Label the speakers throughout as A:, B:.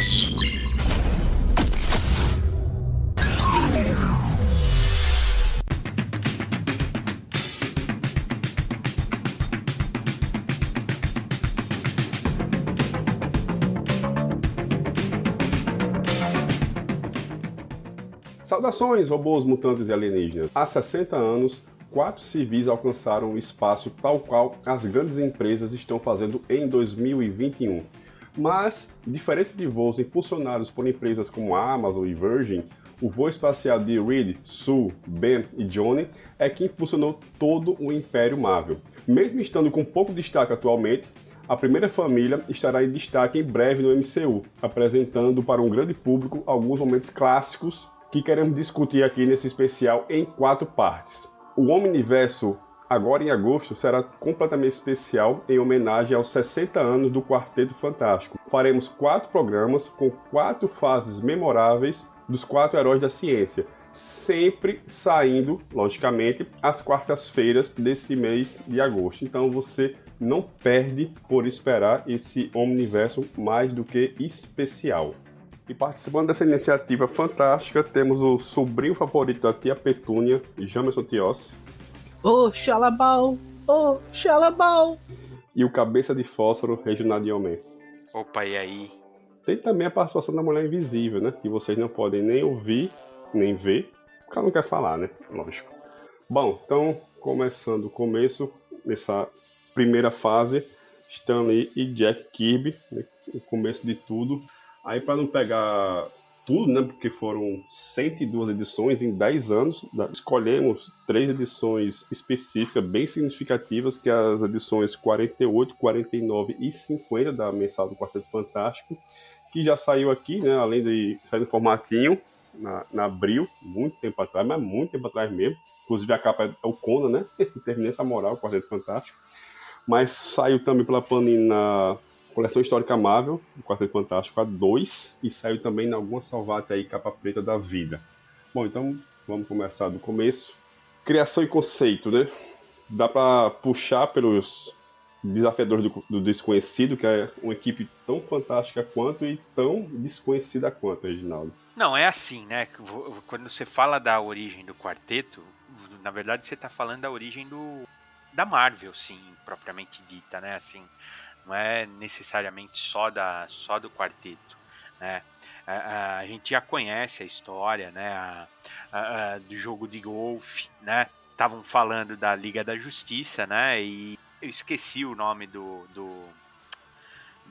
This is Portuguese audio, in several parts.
A: Universo.
B: Saudações, robôs, mutantes e alienígenas. Há 60 anos, 4 civis alcançaram o espaço tal qual as grandes empresas estão fazendo em 2021. Mas, diferente de voos impulsionados por empresas como a Amazon e Virgin, o voo espacial de Reed, Sue, Ben e Johnny é que impulsionou todo o Império Marvel. Mesmo estando com pouco destaque atualmente, a primeira família estará em destaque em breve no MCU, apresentando para um grande público alguns momentos clássicos que queremos discutir aqui nesse especial em 4 partes. O Omniverso, agora em agosto, será completamente especial em homenagem aos 60 anos do Quarteto Fantástico. Faremos 4 programas com 4 fases memoráveis dos 4 heróis da ciência, sempre saindo, logicamente, às quartas-feiras desse mês de agosto. Então você não perde por esperar esse Omniverso mais do que especial. E participando dessa iniciativa fantástica, temos o sobrinho favorito da tia Petúnia, Jamerson Tiossi.
C: Xalabau! Xalabau!
B: E o cabeça de fósforo, Reginaldo Yomé.
D: Opa, e aí?
B: Tem também a participação da Mulher Invisível, né? Que vocês não podem nem ouvir, nem ver, porque ela não quer falar, né? Lógico. Bom, então, começando o começo, nessa primeira fase, Stan Lee e Jack Kirby, né? O começo de tudo. Aí, para não pegar tudo, né, porque foram 102 edições em 10 anos, escolhemos 3 edições específicas, bem significativas, que é as edições 48, 49 e 50 da mensal do Quarteto Fantástico, que já saiu aqui, né, além de sair no formatinho, na Abril, muito tempo atrás, mas muito tempo atrás mesmo. Inclusive a capa é o Conan, né? Não teve nem essa moral, o Quarteto Fantástico. Mas saiu também pela Panini na Coleção Histórica Marvel, do Quarteto Fantástico A2, e saiu também em alguma salvata aí, capa preta da vida. Bom, então vamos começar do começo. Criação e conceito, né? Dá para puxar pelos desafiadores do desconhecido, que é uma equipe tão fantástica quanto e tão desconhecida quanto, Reginaldo.
D: Não, é assim, né? Quando você fala da origem do quarteto, na verdade você está falando da origem da Marvel, sim, propriamente dita, né? Assim, não é necessariamente só do quarteto, né? A gente já conhece a história, né? Do jogo de golfe, né? Estavam falando da Liga da Justiça, né? E eu esqueci o nome do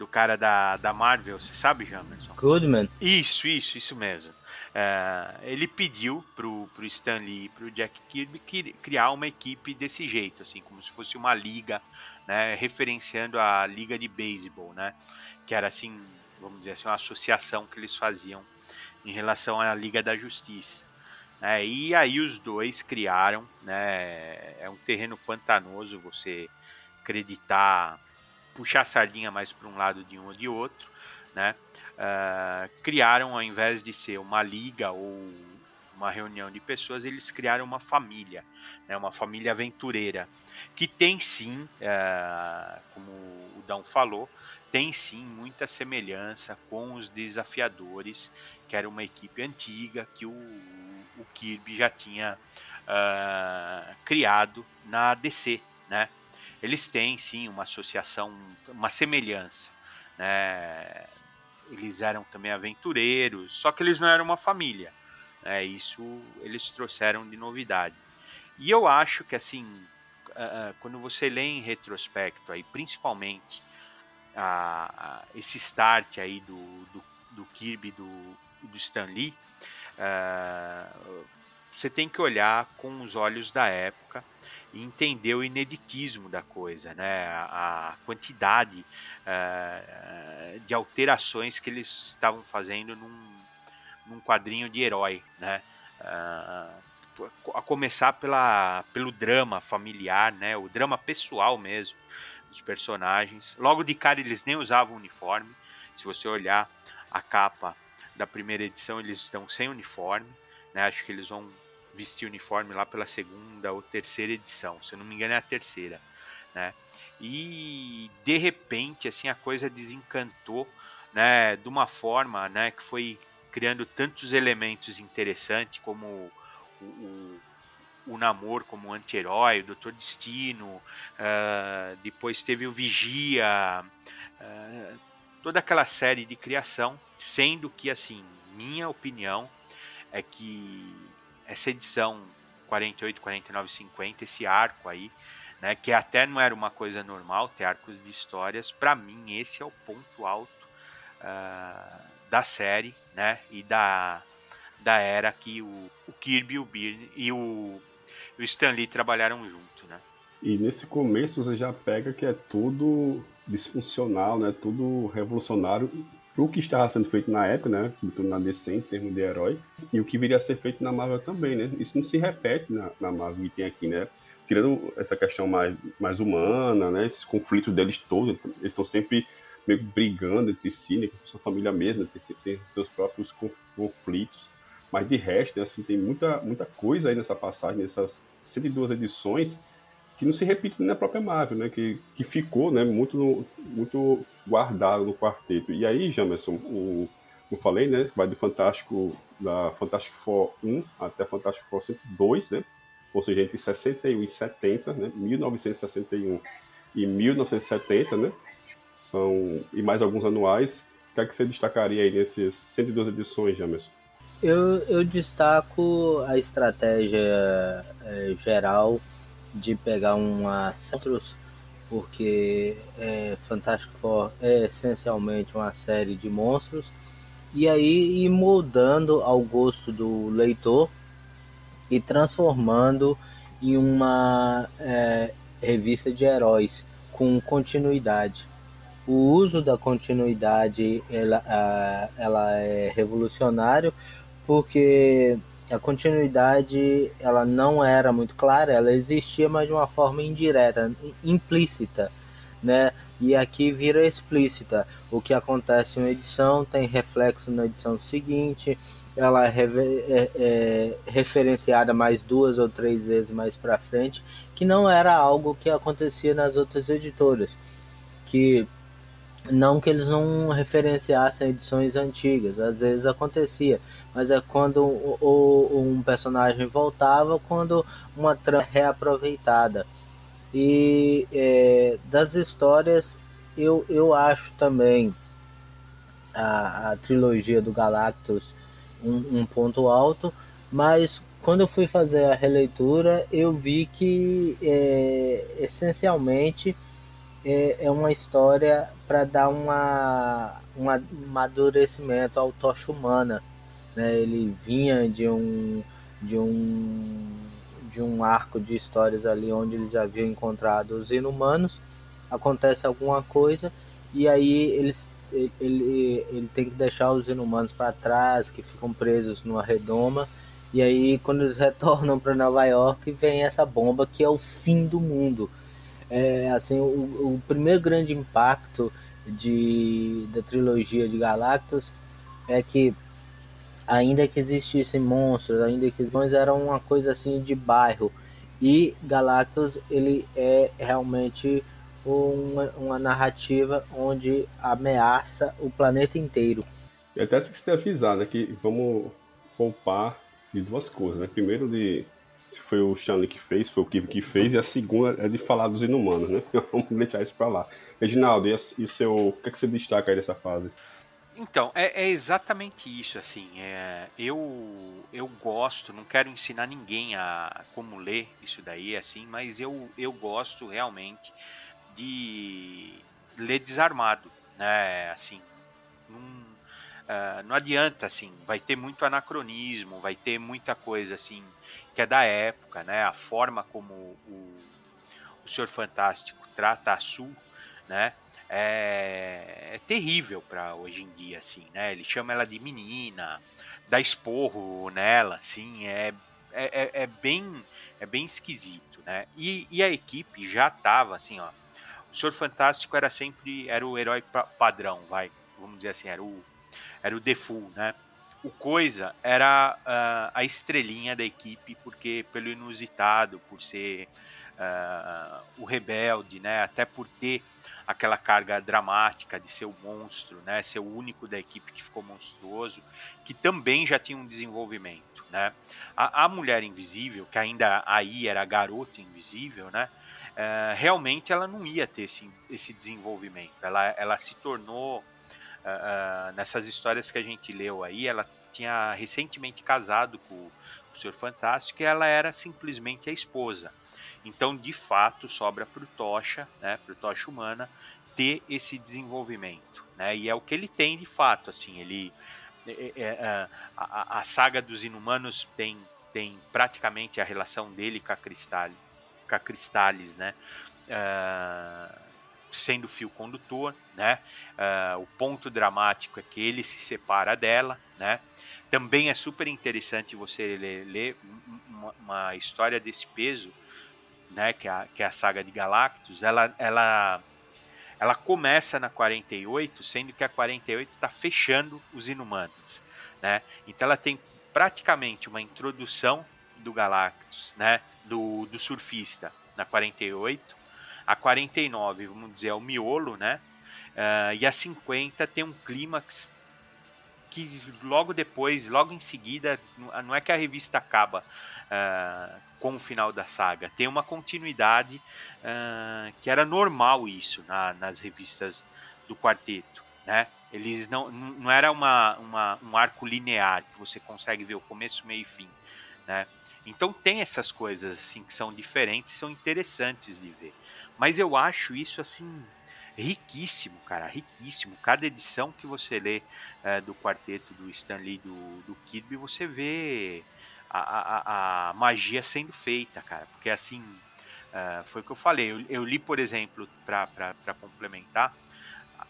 D: cara da Marvel, você sabe, Jamerson?
C: Goodman.
D: Isso mesmo. Ele pediu pro Stan Lee e pro Jack Kirby criar uma equipe desse jeito, assim, como se fosse uma liga, né, referenciando a liga de beisebol, né, que era assim, vamos dizer assim, uma associação que eles faziam em relação à Liga da Justiça. E aí os dois criaram, né, é um terreno pantanoso você acreditar, puxar a sardinha mais para um lado de um ou de outro, né? Criaram, ao invés de ser uma liga ou uma reunião de pessoas, eles criaram uma família, né? Uma família aventureira, que tem sim, como o Dão falou, tem sim muita semelhança com os Desafiadores, que era uma equipe antiga que o Kirby já tinha criado na DC, né? Eles têm sim uma associação, uma semelhança, né? Eles eram também aventureiros, só que eles não eram uma família, né? Isso eles trouxeram de novidade. E eu acho que assim, quando você lê em retrospecto aí, principalmente esse start aí do Kirby do Stan Lee, você tem que olhar com os olhos da época e entender o ineditismo da coisa, né? A quantidade de alterações que eles estavam fazendo num quadrinho de herói, né? A começar pelo drama familiar, né? O drama pessoal mesmo dos personagens. Logo de cara eles nem usavam uniforme. Se você olhar a capa da primeira edição, eles estão sem uniforme, né? Acho que eles vão vestir uniforme lá pela segunda ou terceira edição, se eu não me engano é a terceira, né? E de repente assim a coisa desencantou né, de uma forma, né, que foi criando tantos elementos interessantes, como o, o Namor como anti-herói, o Doutor Destino, depois teve o Vigia, ah, toda aquela série de criação, sendo que, assim, minha opinião é que essa edição 48, 49, 50, esse arco aí, né, que até não era uma coisa normal ter arcos de histórias, para mim esse é o ponto alto da série, né, e da era que o Kirby, o Byrne e o Stan Lee trabalharam junto, né?
B: E nesse começo você já pega que é tudo disfuncional, né? Tudo revolucionário pro que estava sendo feito na época, né? Sobretudo na DC em termos de herói, e o que viria a ser feito na Marvel também, né? Isso não se repete na Marvel que tem aqui, né? Tirando essa questão mais humana, né? Esses conflitos deles todos, eles estão sempre meio que brigando entre si, né? Com sua família mesmo, tem seus próprios conflitos. Mas de resto, né, assim, tem muita coisa aí nessa passagem, nessas 102 edições, que não se repite na própria Marvel, né? Que ficou, né, muito guardado no quarteto. E aí, Jamerson, eu falei, né? Vai do Fantástico, da Fantastic Four 1 até Fantastic Four 102, né? Ou seja, entre 61 e 70, né? 1961 e 1970, né? E mais alguns anuais. O que é que você destacaria aí nesses 102 edições, Jamerson?
C: Eu destaco a estratégia geral de pegar uma centros, porque Fantastic Four é essencialmente uma série de monstros, e aí ir moldando ao gosto do leitor e transformando em uma revista de heróis com continuidade. O uso da continuidade ela é revolucionário, porque a continuidade ela não era muito clara, ela existia, mas de uma forma indireta, implícita, né? E aqui vira explícita. O que acontece em uma edição tem reflexo na edição seguinte, ela é referenciada mais 2 ou 3 vezes mais para frente, que não era algo que acontecia nas outras editoras, que não que eles não referenciassem edições antigas, às vezes acontecia, mas é quando um personagem voltava, quando uma trama é reaproveitada. E das histórias, eu acho também a trilogia do Galactus um ponto alto, mas quando eu fui fazer a releitura, eu vi que essencialmente é uma história para dar um amadurecimento ao Tocha Humana, né? Ele vinha de um de um arco de histórias ali onde eles haviam encontrado os inumanos, acontece alguma coisa e aí ele tem que deixar os inumanos para trás, que ficam presos numa redoma. E aí, quando eles retornam para Nova York, vem essa bomba que é o fim do mundo. Assim, o primeiro grande impacto da trilogia de Galactus é que, ainda que existissem monstros, ainda que os monstros eram uma coisa assim de bairro, e Galactus ele é realmente uma narrativa onde ameaça o planeta inteiro.
B: E até se você avisar, né, que vamos poupar de duas coisas, né? Primeiro de se foi o Stanley que fez, foi o Kirby que fez, e a segunda é de falar dos inumanos, né? Vamos deixar isso pra lá. Reginaldo, o que é que você destaca aí dessa fase?
D: Então, é exatamente isso, assim, eu gosto, não quero ensinar ninguém a como ler isso daí, assim, mas eu gosto realmente de ler desarmado, né, assim, não, não adianta, assim, vai ter muito anacronismo, vai ter muita coisa, assim, que é da época, né, a forma como o Senhor Fantástico trata a Sul, né? É terrível para hoje em dia, assim, né? Ele chama ela de menina, dá esporro nela, assim, é bem esquisito, né? E a equipe já tava assim, ó. O Senhor Fantástico era o herói padrão, vai, vamos dizer assim, era o default, né? O Coisa era a estrelinha da equipe, porque pelo inusitado, por ser o rebelde, né? Até por ter aquela carga dramática de ser o monstro, né? Ser o único da equipe que ficou monstruoso, que também já tinha um desenvolvimento, né? A Mulher Invisível, que ainda aí era a Garota Invisível, né? Realmente ela não ia ter esse desenvolvimento. Ela se tornou, nessas histórias que a gente leu aí, ela tinha recentemente casado com o Senhor Fantástico e ela era simplesmente a esposa. Então, de fato, sobra para o Tocha, né, para o Tocha Humana, ter esse desenvolvimento, né? E é o que ele tem de fato, assim, ele a saga dos Inumanos tem praticamente a relação dele com a Cristalis, né? Sendo fio condutor, né? O ponto dramático é que ele se separa dela, né? Também é super interessante você ler uma história desse peso, né? Que é a saga de Galactus. Ela começa na 48, sendo que a 48 está fechando os Inumanos, né? Então ela tem praticamente uma introdução do Galactus, né? Do surfista na 48. A 49, vamos dizer, é o miolo, né? E a 50 tem um clímax que logo depois, logo em seguida, não é que a revista acaba com o final da saga, tem uma continuidade que era normal isso nas revistas do quarteto, né? Eles não era um arco linear que você consegue ver o começo, meio e fim, né? Então tem essas coisas assim que são diferentes, são interessantes de ver. Mas eu acho isso assim riquíssimo, cara, riquíssimo. Cada edição que você lê do quarteto do Stan Lee, do Kirby, você vê a magia sendo feita, cara. Porque assim, foi o que eu falei. Eu li, por exemplo, para complementar,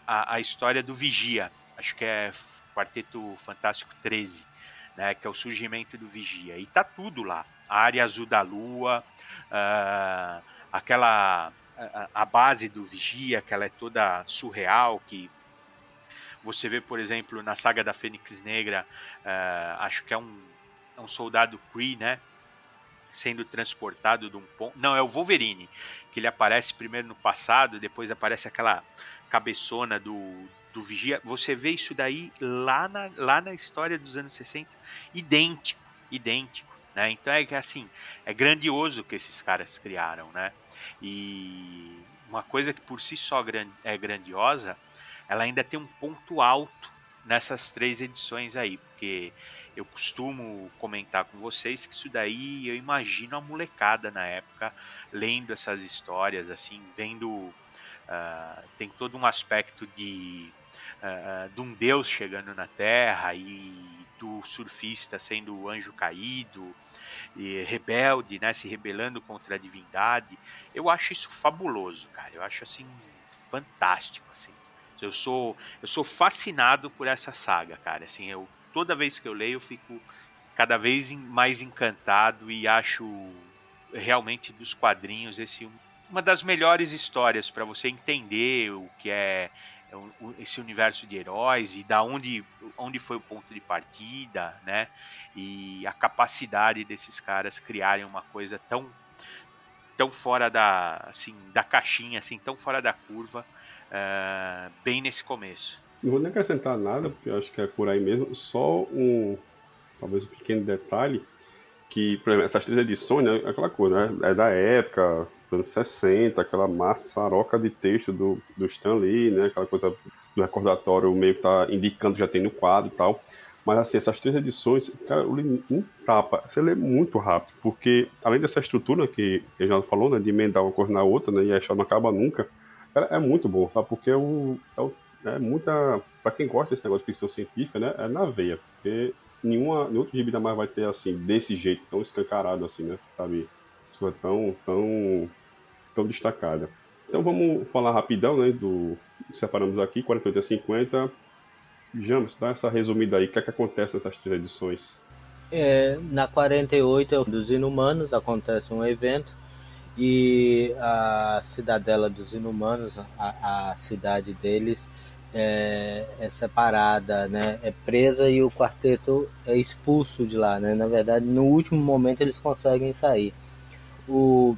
D: a história do Vigia. Acho que é Quarteto Fantástico 13, né? Que é o surgimento do Vigia. E tá tudo lá. A área azul da lua, aquela a base do Vigia, que ela é toda surreal, que você vê, por exemplo, na saga da Fênix Negra, acho que é um soldado Kree, né? Sendo transportado de um ponto. Não, é o Wolverine, que ele aparece primeiro no passado, depois aparece aquela cabeçona do Vigia. Você vê isso daí lá na história dos anos 60, idêntico. Né? Então é que assim, é grandioso o que esses caras criaram, né? E uma coisa que por si só é grandiosa, ela ainda tem um ponto alto nessas 3 edições aí, porque eu costumo comentar com vocês que isso daí eu imagino a molecada na época lendo essas histórias, assim, vendo. Tem todo um aspecto de um deus chegando na Terra e do surfista sendo o anjo caído e rebelde, né, se rebelando contra a divindade. Eu acho isso fabuloso, cara. Eu acho assim fantástico, assim. Eu sou fascinado por essa saga, cara. Assim, toda vez que eu leio eu fico cada vez mais encantado e acho realmente dos quadrinhos uma das melhores histórias para você entender o que é esse universo de heróis e da onde foi o ponto de partida, né? E a capacidade desses caras criarem uma coisa tão fora da caixinha, assim, tão fora da curva, bem nesse começo.
B: Não vou nem acrescentar nada, porque eu acho que é por aí mesmo. Só talvez um pequeno detalhe, que, por exemplo, essas 3 edições, né, é aquela coisa, né, é da época, dos anos 60, aquela maçaroca de texto do Stan Lee, né, aquela coisa do recordatório meio que tá indicando que já tem no quadro e tal. Mas, assim, essas 3 edições, cara, eu li em tapa, você lê muito rápido, porque além dessa estrutura que a gente já falou, né, de emendar uma coisa na outra, né, e a história não acaba nunca, cara, é muito bom, tá? Porque é muita. Pra quem gosta desse negócio de ficção científica, né? É na veia. Porque nenhum outro gibi da mais vai ter assim, desse jeito, tão escancarado assim, né? Sabe? Isso foi tão destacada. Então vamos falar rapidão, né? Separamos aqui, 48 a 50. James, dá essa resumida aí, o que é que acontece nessas 3 edições?
C: Na 48 dos Inumanos acontece um evento e a cidadela dos Inumanos, a cidade deles, é separada, né? É presa e o quarteto é expulso de lá, né? Na verdade, no último momento eles conseguem sair. O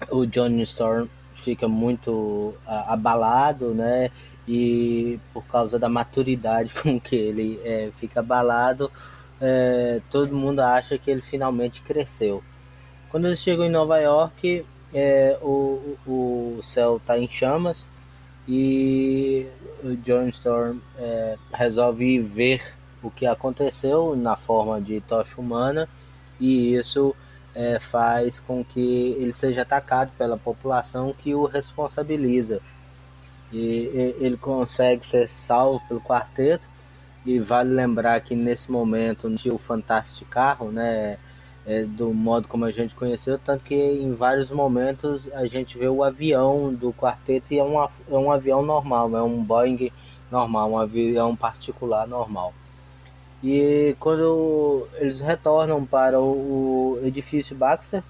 C: o Johnny Storm fica muito abalado, né? E por causa da maturidade com que ele fica abalado, todo mundo acha que ele finalmente cresceu. Quando eles chegam em Nova York, o céu está em chamas e o Johnny Storm resolve ver o que aconteceu na forma de tocha humana, e isso faz com que ele seja atacado pela população que o responsabiliza. E ele consegue ser salvo pelo quarteto, e vale lembrar que nesse momento não tinha o Fantástico Carro, né? Do modo como a gente conheceu, tanto que em vários momentos a gente vê o avião do quarteto e é um avião normal, é um Boeing normal, um avião particular normal. E quando eles retornam para o edifício Baxter,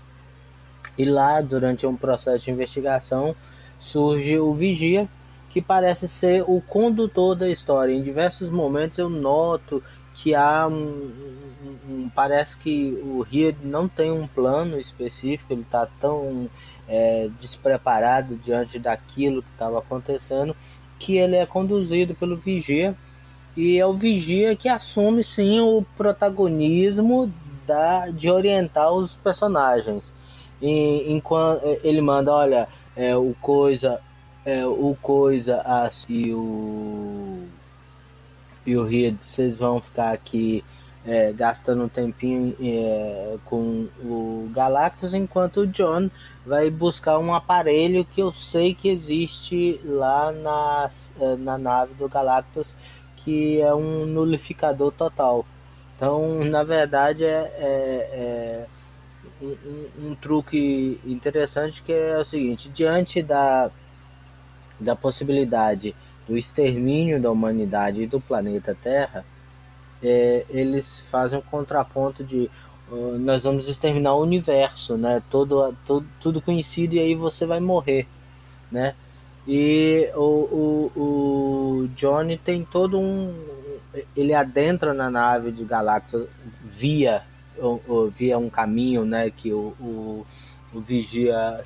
C: e lá, durante um processo de investigação, surge o Vigia, que parece ser o condutor da história. Em diversos momentos eu noto que há parece que o Reed não tem um plano específico, ele está tão despreparado diante daquilo que estava acontecendo, que ele é conduzido pelo Vigia, e é o Vigia que assume sim o protagonismo de orientar os personagens. Enquanto ele manda, olha, o Coisa e o Reed, vocês vão ficar aqui gastando um tempinho com o Galactus, enquanto o John vai buscar um aparelho que eu sei que existe lá na nave do Galactus, que é um nulificador total. Então, na verdade, um truque interessante, que é o seguinte: diante da possibilidade do extermínio da humanidade e do planeta Terra, eles fazem um contraponto de nós vamos exterminar o universo, né? Tudo conhecido, e aí você vai morrer, né? E o Johnny tem todo ele adentra na nave de Galactus via um caminho, né, que o Vigia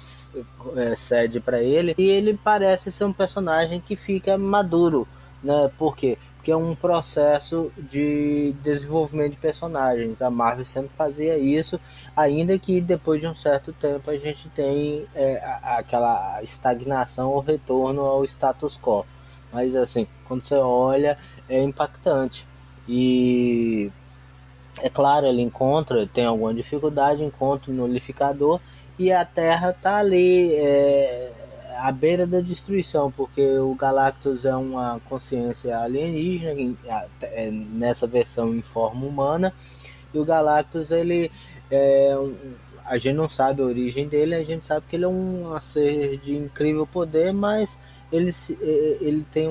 C: cede para ele, e ele parece ser um personagem que fica maduro, né? Por quê? Porque é um processo de desenvolvimento de personagens. A Marvel sempre fazia isso, ainda que depois de um certo tempo a gente tem aquela estagnação ou retorno ao status quo. Mas assim, quando você olha, é impactante. E é claro, ele tem alguma dificuldade, encontra o nulificador, e a Terra está ali à beira da destruição, porque o Galactus é uma consciência alienígena, nessa versão em forma humana, e o Galactus, ele a gente não sabe a origem dele, a gente sabe que ele é um ser de incrível poder, mas ele tem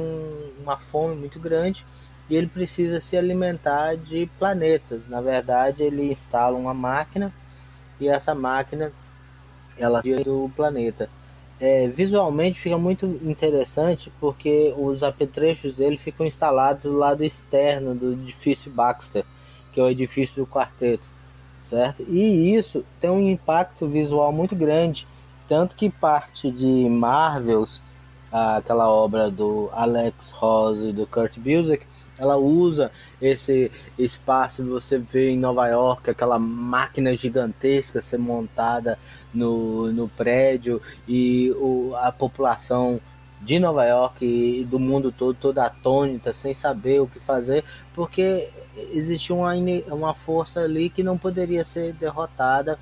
C: uma fome muito grande, e ele precisa se alimentar de planetas. Na verdade, ele instala uma máquina, e essa máquina ela tira do planeta. Visualmente fica muito interessante, porque os apetrechos dele ficam instalados do lado externo do edifício Baxter, que é o edifício do quarteto, certo? E isso tem um impacto visual muito grande, tanto que parte de Marvels, aquela obra do Alex Ross e do Kurt Busiek, ela usa esse espaço. Você vê em Nova York aquela máquina gigantesca ser montada no prédio, e a população de Nova York e do mundo todo toda atônita, sem saber o que fazer, porque existia uma força ali que não poderia ser derrotada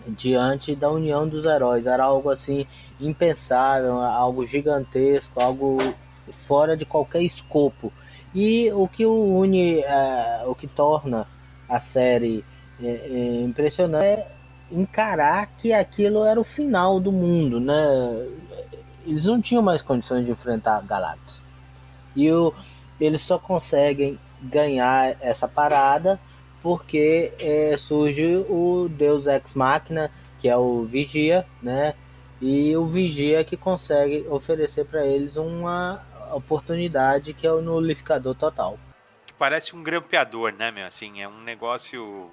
C: diante da união dos heróis. Era algo assim impensável, algo gigantesco, algo fora de qualquer escopo. E o que o que torna a série impressionante é encarar que aquilo era o final do mundo, né? Eles não tinham mais condições de enfrentar Galactus. E eles só conseguem ganhar essa parada porque surge o Deus Ex Machina, que é o Vigia, né? E o Vigia que consegue oferecer para eles uma oportunidade, que é o nulificador total.
D: Que parece um grampeador, né, meu? Assim, é um negócio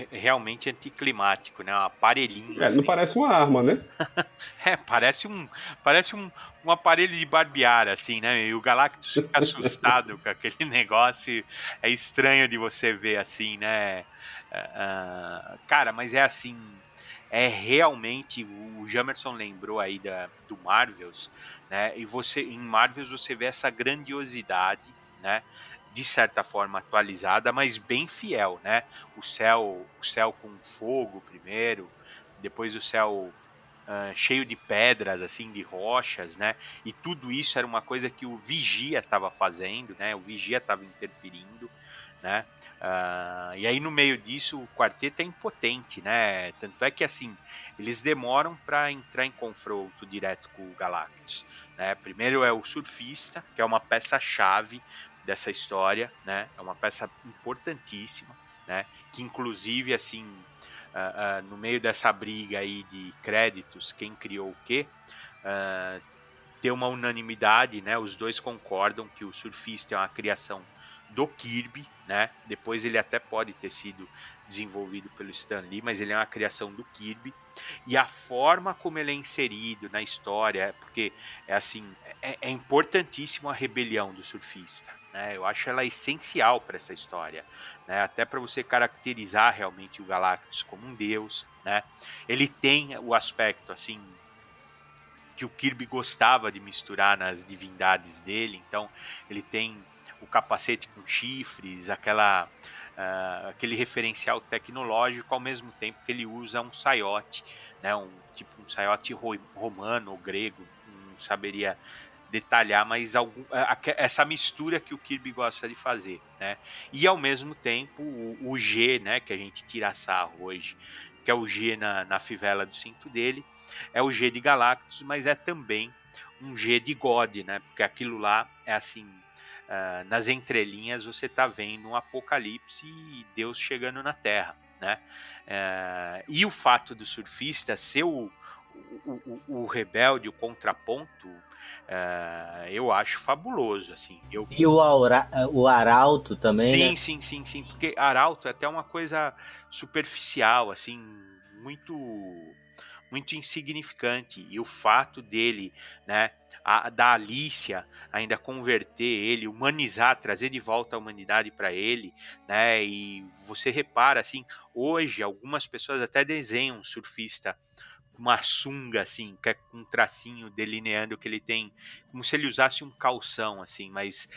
D: realmente anticlimático, né? Um aparelhinho
B: Não
D: assim.
B: parece uma arma, né?
D: Parece um aparelho de barbear, assim, né? E o Galactus fica assustado com aquele negócio. É estranho de você ver assim, né? Cara, mas é assim. É realmente. O Jamerson lembrou aí do Marvels, né? E em Marvels você vê essa grandiosidade, né? De certa forma atualizada, mas bem fiel, né? O céu com fogo primeiro, depois o céu cheio de pedras, assim, de rochas, né? E tudo isso era uma coisa que o Vigia estava fazendo, né? O Vigia estava interferindo, né? E aí no meio disso o quarteto é impotente, né? Tanto é que assim eles demoram para entrar em confronto direto com o Galactus, né? Primeiro é o surfista, que é uma peça-chave dessa história, né? É uma peça importantíssima, né? Que inclusive assim no meio dessa briga aí de créditos, quem criou o quê, ter uma unanimidade, né? Os dois concordam que o surfista é uma criação do Kirby, né? Depois ele até pode ter sido desenvolvido pelo Stan Lee, mas ele é uma criação do Kirby. E a forma como ele é inserido na história, porque é assim, é importantíssimo a rebelião do surfista, né? Eu acho ela essencial para essa história, né? Até para você caracterizar realmente o Galactus como um deus, né? Ele tem o aspecto assim que o Kirby gostava de misturar nas divindades dele. Então, ele tem o capacete com chifres, aquele referencial tecnológico, ao mesmo tempo que ele usa um saiote, né? Um saiote romano ou grego, não saberia detalhar, mas essa mistura que o Kirby gosta de fazer, né? E ao mesmo tempo o G, né, que a gente tira sarro hoje, que é o G na fivela do cinto dele, é o G de Galactus, mas é também um G de God, né? Porque aquilo lá é assim, nas entrelinhas você tá vendo um apocalipse e Deus chegando na Terra, né? E o fato do surfista ser o rebelde, o contraponto, eu acho fabuloso, assim.
C: E o Arauto também, né?
D: Sim, sim, sim, sim, porque Arauto é até uma coisa superficial, assim, muito muito insignificante. E o fato dele, né, da Alicia ainda converter ele, humanizar, trazer de volta a humanidade para ele, né? E você repara assim, hoje algumas pessoas até desenham um surfista com uma sunga assim, que é com um tracinho delineando que ele tem, como se ele usasse um calção assim, mas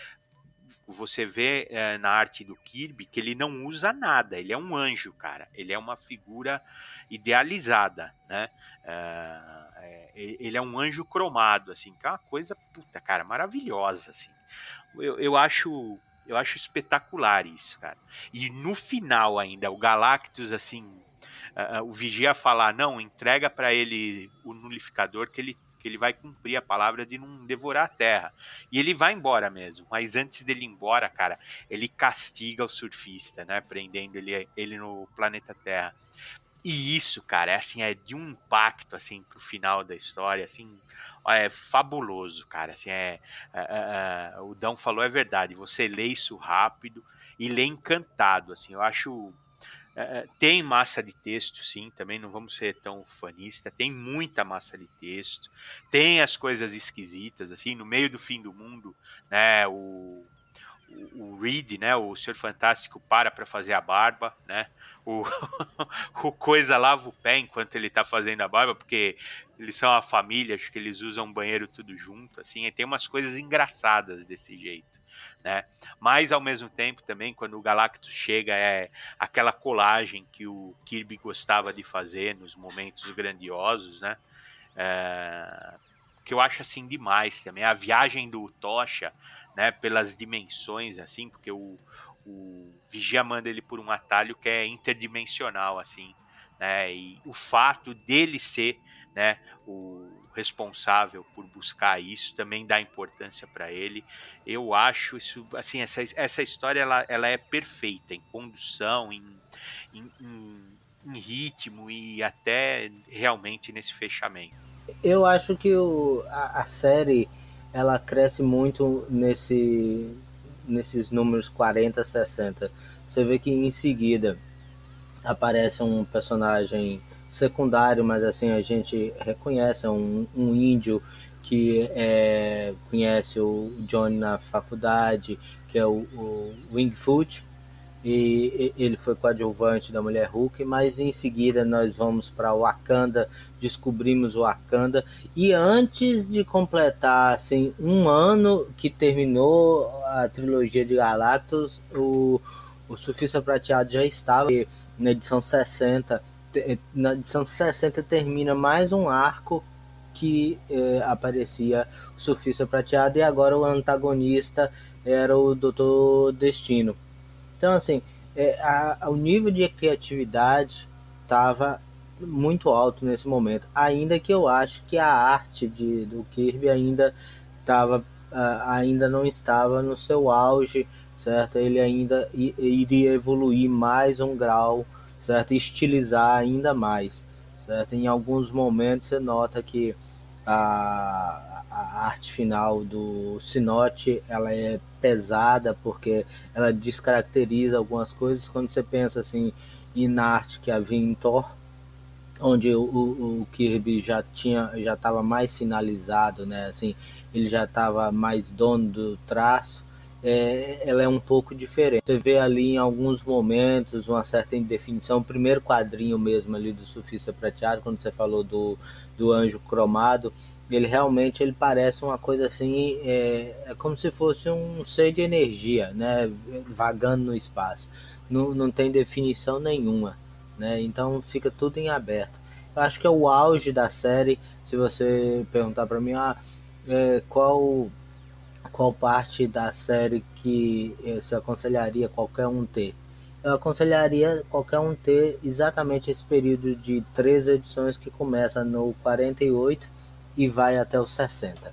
D: você vê na arte do Kirby que ele não usa nada, ele é um anjo, cara. Ele é uma figura idealizada, né? Ele é um anjo cromado, assim, que é uma coisa, puta, cara, maravilhosa, assim. Eu acho espetacular isso, cara. E no final ainda, o Galactus, assim, o Vigia falar, não, entrega para ele o nulificador que ele vai cumprir a palavra de não devorar a Terra. E ele vai embora mesmo. Mas antes dele ir embora, cara, ele castiga o surfista, né? Prendendo ele no planeta Terra. E isso, cara, é de um impacto, assim, pro final da história, assim, é fabuloso, cara, assim, o Dão falou, é verdade, você lê isso rápido e lê encantado, assim, eu acho, tem massa de texto, sim, também não vamos ser tão fanista, tem muita massa de texto, tem as coisas esquisitas, assim, no meio do fim do mundo, né, o Reed, né, o Senhor Fantástico para fazer a barba, né, o, o Coisa lava o pé enquanto ele tá fazendo a barba, porque eles são a família, acho que eles usam banheiro tudo junto, assim, e tem umas coisas engraçadas desse jeito, né, mas ao mesmo tempo também, quando o Galactus chega, é aquela colagem que o Kirby gostava de fazer nos momentos grandiosos, né, que eu acho assim demais também, a viagem do Tocha, né, pelas dimensões, assim, porque o Vigia manda ele por um atalho que é interdimensional, assim, né, e o fato dele ser, né, o responsável por buscar isso também dá importância para ele. Eu acho isso, assim, essa história ela é perfeita em condução, em ritmo e até realmente nesse fechamento.
C: Eu acho que a série ela cresce muito nesses números 40, 60. Você vê que em seguida aparece um personagem secundário, mas assim a gente reconhece um índio que conhece o Johnny na faculdade, que é o Wingfoot, e ele foi coadjuvante da Mulher Hulk, mas em seguida nós vamos para Wakanda, descobrimos o Wakanda, e antes de completar assim, um ano que terminou a trilogia de Galactus, o Surfista Prateado já estava na edição 60. Na edição 60 termina mais um arco que aparecia o Surfista Prateado, e agora o antagonista era o Doutor Destino. Então, assim, o nível de criatividade estava muito alto nesse momento. Ainda que eu acho que a arte do Kirby ainda não estava no seu auge, certo? Ele ainda iria evoluir mais um grau, certo? Estilizar ainda mais, certo? Em alguns momentos você nota que a arte final do Sinote ela é pesada porque ela descaracteriza algumas coisas. Quando você pensa assim em arte que havia em Thor, onde o Kirby já estava mais sinalizado, né? Assim, ele já estava mais dono do traço. Ela é um pouco diferente. Você vê ali em alguns momentos uma certa indefinição. O primeiro quadrinho mesmo ali do Surfista Prateado, quando você falou do Anjo Cromado, ele parece uma coisa assim, é como se fosse um ser de energia, né? Vagando no espaço. Não tem definição nenhuma, né? Então fica tudo em aberto. Eu acho que é o auge da série. Se você perguntar para mim, qual parte da série que você aconselharia qualquer um ter? Eu aconselharia qualquer um ter exatamente esse período de 3 edições que começa no 48 e vai até os 60.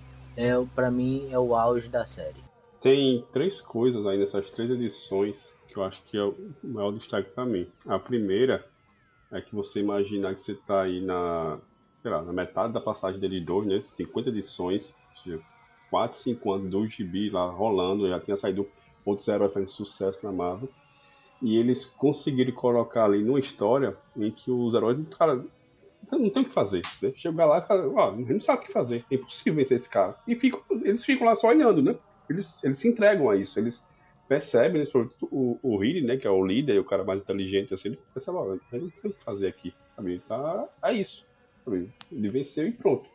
C: Para mim é o auge da série.
B: Tem três coisas aí nessas três edições que eu acho que é o maior destaque para mim. A primeira é que você imaginar que você está aí sei lá, na metade da passagem dele dois, né? 50 edições, 4, 5 anos do gibi lá rolando, já tinha saído outros heróis fazendo sucesso na Marvel. E eles conseguiram colocar ali numa história em que os heróis, cara, não tem o que fazer, né? Chega lá, cara, ó, a gente não sabe o que fazer, é impossível vencer esse cara. E eles ficam lá só olhando, né? Eles se entregam a isso, eles percebem, né? O Riley, né, que é o líder, o cara mais inteligente, assim, ele percebe, ó, a gente não tem o que fazer aqui, sabe? Tá, é isso, sabe? Ele venceu e pronto.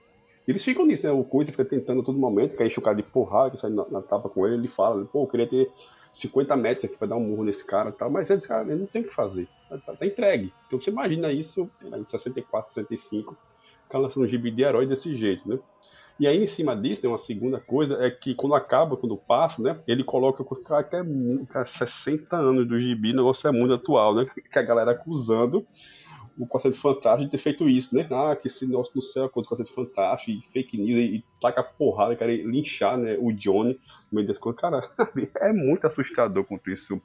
B: E eles ficam nisso, né? O Coisa fica tentando a todo momento, quer encher o cara de porrada, que sai na tapa com ele, ele fala, pô, eu queria ter 50 metros aqui pra dar um murro nesse cara e tal, mas esse cara ele não tem o que fazer, tá entregue. Então você imagina isso em 64, 65, o cara lançando um gibi de herói desse jeito, né? E aí, em cima disso, né, uma segunda coisa é que quando passa, né, ele coloca que o cara que é 60 anos do gibi, o negócio é muito atual, né? Que a galera acusando o Quarteto Fantástico de ter feito isso, né? Ah, que esse nosso no céu contra o Quarteto Fantástico, e fake news, e taca porrada, quer linchar, né, o Johnny no meio das coisas. Cara, é muito assustador quanto isso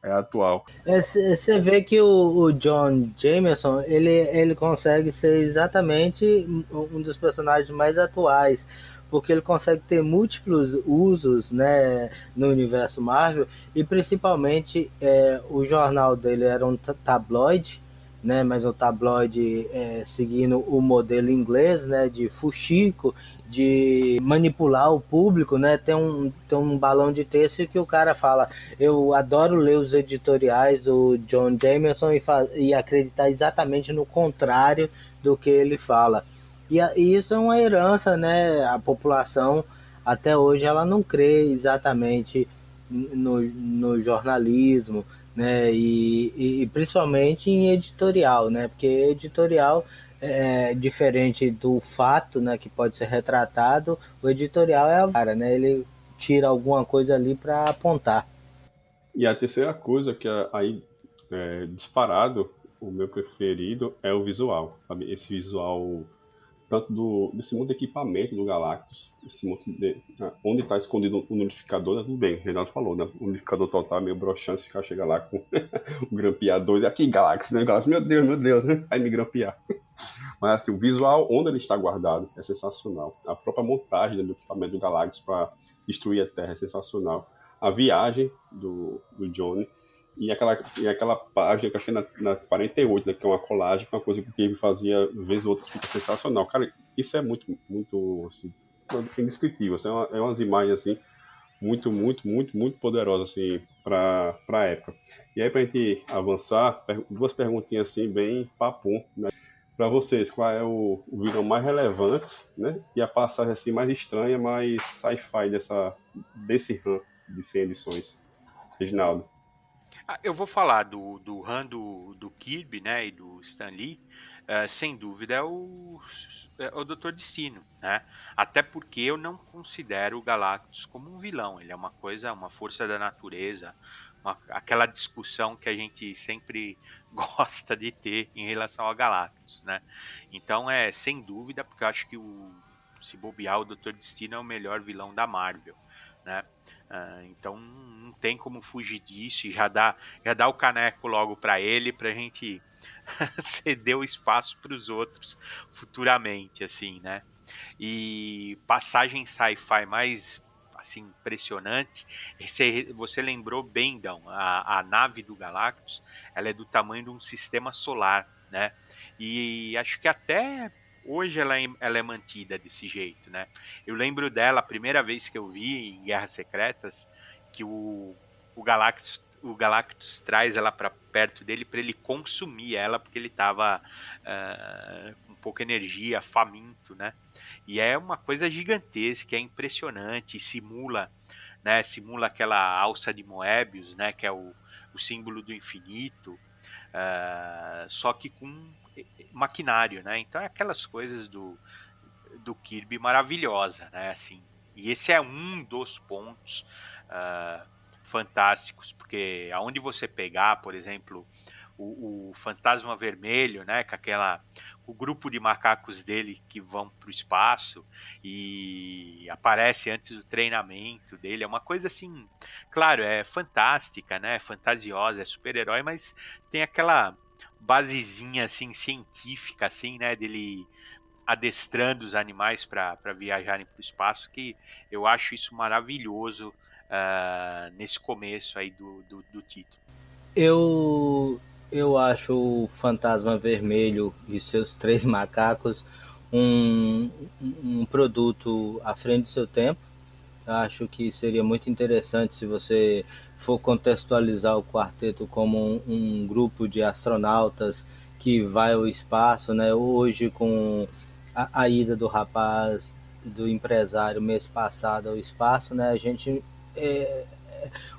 B: é atual.
C: Você vê que o John Jameson ele consegue ser exatamente um dos personagens mais atuais, porque ele consegue ter múltiplos usos, né, no universo Marvel, e principalmente o jornal dele era um tabloide, né, mas um tabloide seguindo o modelo inglês, né, de fuxico, de manipular o público, né? Tem um balão de texto que o cara fala: eu adoro ler os editoriais do John Jameson e acreditar exatamente no contrário do que ele fala. E isso é uma herança, né? A população até hoje ela não crê exatamente no jornalismo, né? E principalmente em editorial, né? Porque editorial é diferente do fato, né? Que pode ser retratado. O editorial é a vara, né? Ele tira alguma coisa ali para apontar.
B: E a terceira coisa que aí disparado o meu preferido é o visual, sabe? Esse visual tanto desse monte de equipamento do Galactus, onde está escondido o unificador, né? Tudo bem, o Renato falou, né? O unificador total é meio broxante, ficar chega lá com o grampeador, aqui Galactus, né? Galactus, meu Deus, né? Vai me grampear. Mas assim, o visual onde ele está guardado é sensacional. A própria montagem, né, do equipamento do Galactus para destruir a Terra é sensacional. A viagem do Johnny. e aquela página que eu achei na 48, né, que é uma colagem, que é uma coisa que o Kirby fazia vez ou outra, que fica sensacional. Cara, isso é muito, assim, indescritível. Assim, é umas imagens, assim, muito poderosas, assim, pra época. E aí, pra gente avançar, duas perguntinhas, assim, bem papum, né? Pra vocês, qual é o vilão mais relevante, né? E a passagem, assim, mais estranha, mais sci-fi desse run de 100 edições, Reginaldo?
D: Eu vou falar do Han do Kirby, né, e do Stan Lee, sem dúvida é o Doutor Destino, né? Até porque eu não considero o Galactus como um vilão, ele é uma coisa, uma força da natureza, aquela discussão que a gente sempre gosta de ter em relação ao Galactus, né? Então sem dúvida, porque eu acho que se bobear, o Doutor Destino é o melhor vilão da Marvel, né? Então não tem como fugir disso, e já dá o caneco logo para ele, para a gente ceder o espaço para os outros futuramente, assim, né? E passagem sci-fi mais assim impressionante. Você lembrou bem, Dão, a nave do Galactus, ela é do tamanho de um sistema solar, né? E acho que até hoje ela é mantida desse jeito, né? Eu lembro dela a primeira vez que eu vi em Guerras Secretas, que o Galactus traz ela para perto dele para ele consumir ela, porque ele estava com pouca energia, faminto, né? E é uma coisa gigantesca, é impressionante, simula aquela alça de Moebius, né? Que é o símbolo do infinito, só que com maquinário, né? Então é aquelas coisas do Kirby maravilhosa, né? Assim, e esse é um dos pontos ah, fantásticos, porque aonde você pegar, por exemplo, o Fantasma Vermelho, né? O grupo de macacos dele que vão para o espaço e aparece antes do treinamento dele, é uma coisa assim, claro, é fantástica, né? Fantasiosa, é super-herói, mas tem aquela basezinha assim científica, assim, né? Dele adestrando os animais para viajarem para o espaço, que eu acho isso maravilhoso nesse começo aí do título.
C: Eu, eu acho o Fantasma Vermelho e seus três macacos um, um produto à frente do seu tempo. Eu acho que seria muito interessante se você for contextualizar o quarteto como um grupo de astronautas que vai ao espaço, né? Hoje, com a ida do rapaz, do empresário mês passado ao espaço, né? A gente é,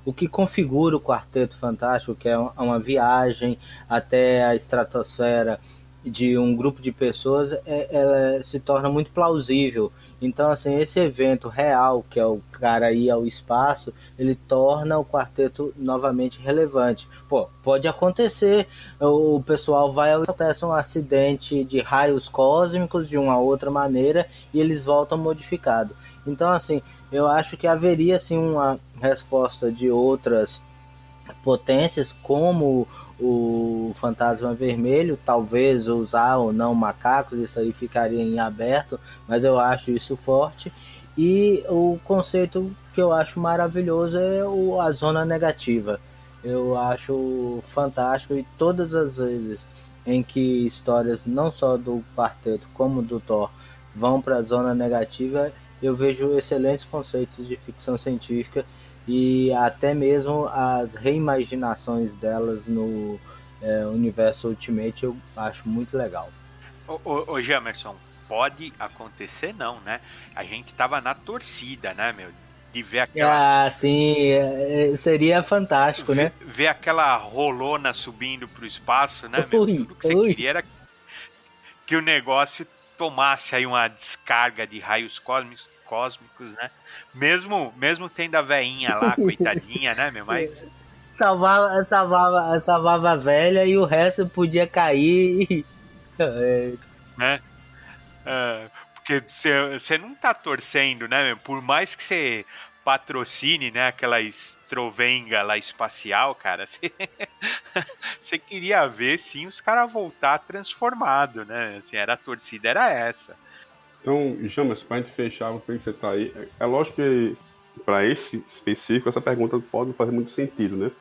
C: o que configura o Quarteto Fantástico, que é uma viagem até a estratosfera de um grupo de pessoas, ela se torna muito plausível. Então, assim, esse evento real, que é o cara ir ao espaço, ele torna o quarteto novamente relevante. Pô, pode acontecer, o pessoal vai acontece um acidente de raios cósmicos de uma outra maneira e eles voltam modificados. Então, assim, eu acho que haveria sim uma resposta de outras potências, como o Fantasma Vermelho, talvez usar ou não macacos, isso aí ficaria em aberto, mas eu acho isso forte. E o conceito que eu acho maravilhoso é a zona negativa. Eu acho fantástico, e todas as vezes em que histórias não só do quarteto como do Thor vão para a zona negativa, eu vejo excelentes conceitos de ficção científica e até mesmo as reimaginações delas no universo Ultimate eu acho muito legal.
D: Ô Jamerson, pode acontecer não, né? A gente tava na torcida, né, meu? De ver
C: Sim, seria fantástico, né?
D: ver aquela rolona subindo pro espaço, né, meu?
C: Ui,
D: Tudo que você
C: ui.
D: queria era que o negócio tomasse aí uma descarga de raios cósmicos, né? Mesmo tendo a veinha lá, coitadinha, né, meu? Mas,
C: Salvava a velha e o resto podia cair.
D: né? Porque você não tá torcendo, né, meu? Por mais que você patrocine, né, aquela estrovenga lá espacial, cara, você queria ver, sim, os caras voltar transformado, né? Assim, a torcida era essa.
B: Então, Jamas, para a gente fechar o que você tá aí, é lógico que para esse específico essa pergunta pode fazer muito sentido, né?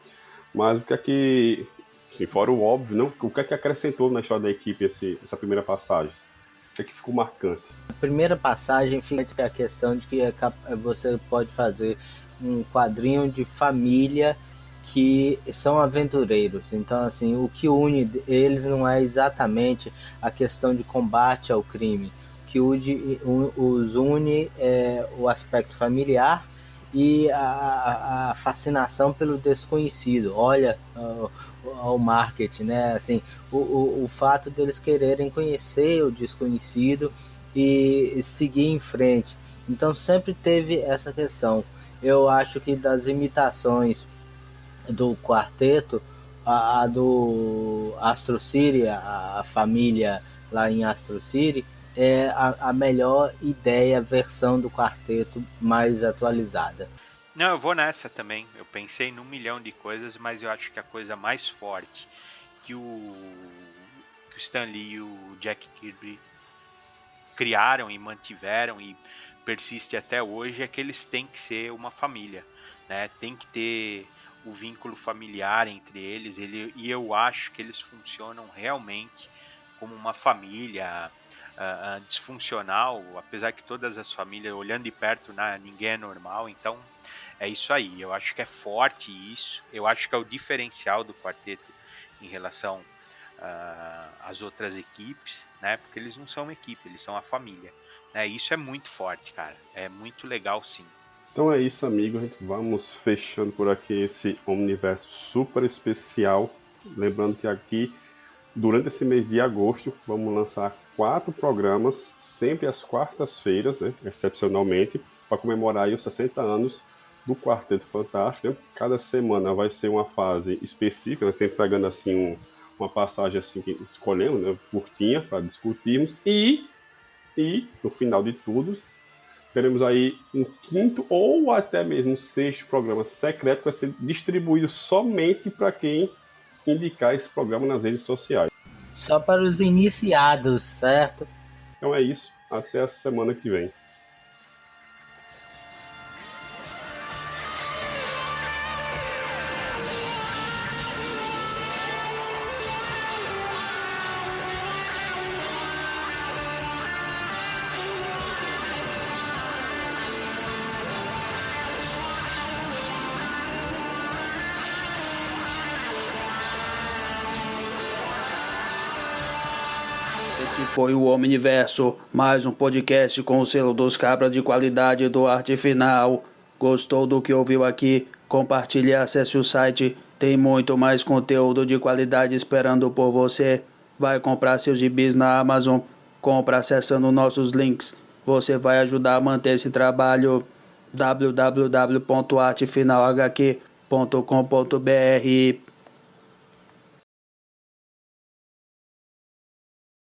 B: Mas o que é que, assim, fora o óbvio, não, o que é que acrescentou na história da equipe essa primeira passagem? O que é que ficou marcante?
C: A primeira passagem fica a questão de que você pode fazer um quadrinho de família que são aventureiros. Então, assim, o que une eles não é exatamente a questão de combate ao crime. O que os une é o aspecto familiar e a fascinação pelo desconhecido. Olha ao marketing, né? Assim, o fato deles quererem conhecer o desconhecido e seguir em frente. Então sempre teve essa questão. Eu acho que das imitações do quarteto, a do Astro City, a família lá em Astro City, é a melhor ideia, versão do quarteto mais atualizada.
D: Não, eu vou nessa também. Eu pensei num milhão de coisas, mas eu acho que a coisa mais forte que o Stan Lee e o Jack Kirby criaram e mantiveram e persiste até hoje é que eles têm que ser uma família, né? Tem que ter o vínculo familiar entre eles, e eu acho que eles funcionam realmente como uma família disfuncional, apesar que todas as famílias, olhando de perto, né, ninguém é normal, então é isso aí. Eu acho que é forte isso, eu acho que é o diferencial do quarteto em relação às outras equipes, né? Porque eles não são uma equipe, eles são a família, né? Isso é muito forte, cara. É muito legal, sim.
B: Então é isso, amigo. Vamos fechando por aqui esse Omniverso super especial. Lembrando que aqui, durante esse mês de agosto, vamos lançar 4 programas, sempre às quartas-feiras, né? Excepcionalmente, para comemorar aí os 60 anos do Quarteto Fantástico, né? Cada semana vai ser uma fase específica, né? Sempre pegando assim uma passagem assim que escolhemos, né? Curtinha, para discutirmos. E no final de tudo, teremos aí um quinto ou até mesmo um sexto programa secreto que vai ser distribuído somente para quem indicar esse programa nas redes sociais.
C: Só para os iniciados, certo?
B: Então é isso, até a semana que vem.
A: Esse foi o Omniverso, mais um podcast com o selo dos cabras de qualidade do Arte Final. Gostou do que ouviu aqui? Compartilhe e acesse o site. Tem muito mais conteúdo de qualidade esperando por você. Vai comprar seus gibis na Amazon? Compra acessando nossos links. Você vai ajudar a manter esse trabalho. www.artefinalhq.com.br